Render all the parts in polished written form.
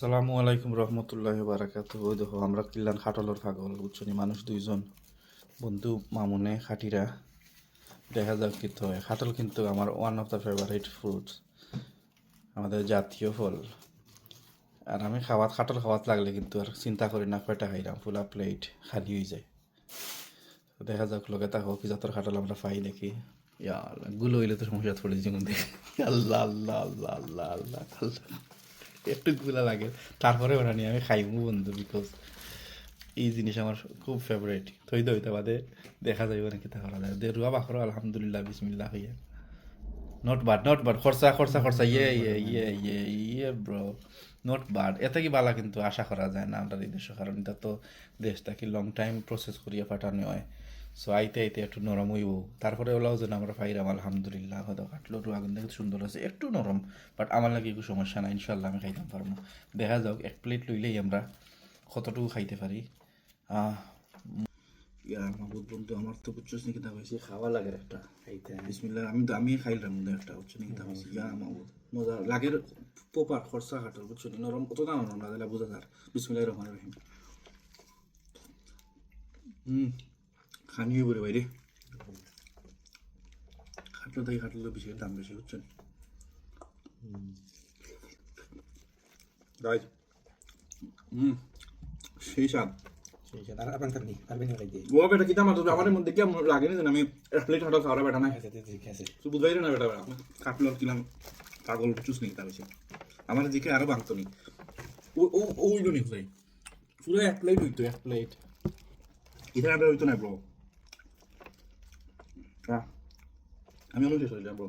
আসসালামু আলাইকুম রহমতুল্লাহি বারাকাতু। ওই দেখো আমরা কিল্লান খাটলর পাগল বুঝছো নি, মানুষ দুইজন বন্ধু মামুনে খাটিরা। দেখা যাক কিন্তু হয় খাটল কিন্তু আমার one of the favourite fruits, আমাদের জাতীয় ফল। আর আমি খাটল খাওয়াত লাগলে কিন্তু আর চিন্তা করি না কয়টা খাইলাম, ফুলা প্লেট খালি হয়ে যায়। তো দেখা যাক লোকে তাকে কি জাতর খাটল আমরা পাই দেখি। ইয়া আল্লাহ, গুলো হইলে তো সমস্যা পড়েছি কিন্তু আল্লাহ আল্লাহ আল্লাহ আল্লাহ আল্লাহ আল্লাহ, একটু গুলা লাগে তারপরে ওরা নিয়ে আমি খাইবো বন্ধু, বিকজ এই জিনিস আমার খুব ফেভারিট। থই দইতে বাদে দেখা যাইব নাকি তা করা যায় দে রুয়া বাখর আলহামদুলিল্লাহ বিসমিল্লাহ হইয়া। নট বাড নট বাড, খরচা খরচা খরচা, ইয়ে ব্রো, নট বাড। এতে কি বালা কিন্তু আশা করা যায় না আমরা এই দেশে, কারণ এটা তো দেশটা কি লং টাইম প্রসেস করিয়া পাঠানো হয়। সো আইতে আইতে একটু নরম হইব, তারপরে ওলাও যেন আমরা পাইরাম আলহামদুলিল্লাহ। হয়তো কাটলো আগুন দেখে সুন্দর আছে, একটু নরম, বাট আমার লাগে একটু সমস্যা নাই, ইনশাল্লাহ আমি খাইতাম পারবো। দেখা যাক এক প্লেট লইলেই আমরা কতটুকু খাইতে পারি। আহ ইয়া মাহবুব বন্ধু, আমার তো বুঝছিস নাকি তা হয়েছে খাওয়া লাগে একটা খাইতে। বিসমিল্লাহ, আমি খাইলাম মধ্যে একটা হচ্ছে নাকি তা হয়েছে। ইয়া মাহবুব মজা লাগের, পোপার খরচা খাটার বুঝছো নি, নরম কত না নরম লাগে বোঝা যার। বিসমিল্লাহির রহমানির রহিম। খানি বলে বাইরে খাটলো তাই খাটলো বেশি দাম বেশি বুঝছেন গাইজ। সেই স্বাদ। আর আপনার থাকনি পারবেন না খাইতে। ও বেটা কিতা মাত্র আমার মধ্যে কি লাগেনি যেন আমি এক প্লেট খাটা খাওয়া বেটা নাই। ঠিক আছে তুই বুঝবাই না বেটা বেটা কাটলো কিলাম পাগল চুস নেই তার বেশি আমার দিকে আরো ভাঙতো নি। ও ও ওইলো নি ভাই, পুরো এক প্লেট হইতো, এক প্লেট এখানে আর হইতো না ব্রো। আমি অনেক শেষ হয়ে যাবো।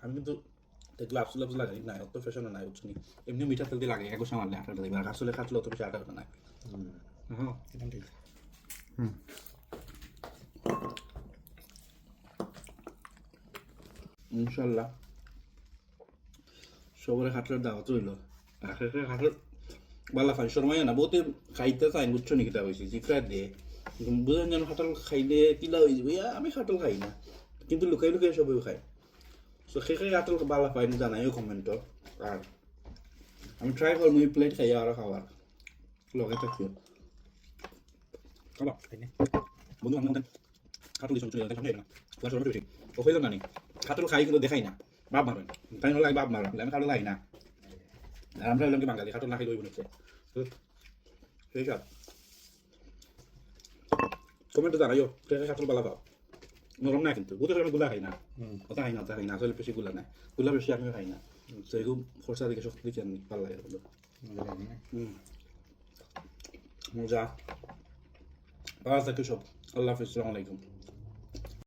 আমি কিন্তু গ্লাভস গ্লাভস লাগাই না, অত ফ্যাশনে নাই বুঝছি। এমনি মিঠা তেল দিয়ে লাগে এক সামালে আটাটা দিবে, আর আসলে খাটলে অত বেশি আটা ওঠে না। হ্যাঁ ঠিক ইনশাল্লাহ সবরে খাটলের দাওয়াত রইল। খাটল বালা ফাই শর্মাই না বহুতে খাইতে চাই বুঝছো নি কিতা হয়েছে জিফ্রা দিয়ে বুঝেন যেন খাটল খাইলে কিলা হয়ে যাবে। আমি খাটল খাই না কিন্তু লুকাই লুকাই সবাই খাই। সো সেই খাটল বালা পাই জানাইও কমেন্টও। আর আমি ট্রাই করবো এই প্লেট খাইয়া আরো খাওয়ার লগে থাকিও খাবা বন্ধু। আমি খাটল দিচ্ছি চলে যাই না ক্লাস বেশি ও হইল না নি খাটল খাই কিন্তু দেখাই না, বাপ মারবেন তাই হলো বাপ মারলাম আমি খাটল খাই না। আর আমরা হইলাম কি বাঙালি, খাটল না খাইলে ওই বলেছে সেই সাথ। কমেন্টে জানাইও খাটল বালা পাও নরম না কিন্তু বুঝতে আমি গুলা খাই না, ওটা খাই না ওটা খাই না, আসলে বেশি গুলা নাই, গুলা বেশি আমিও খাই না। তো এরকম খরচা দিকে শক্তি দিচ্ছি আমি ভালো লাগে বলো। মজা আজ দেখো সব। আল্লাহ হাফিজ, আসসালামু আলাইকুম।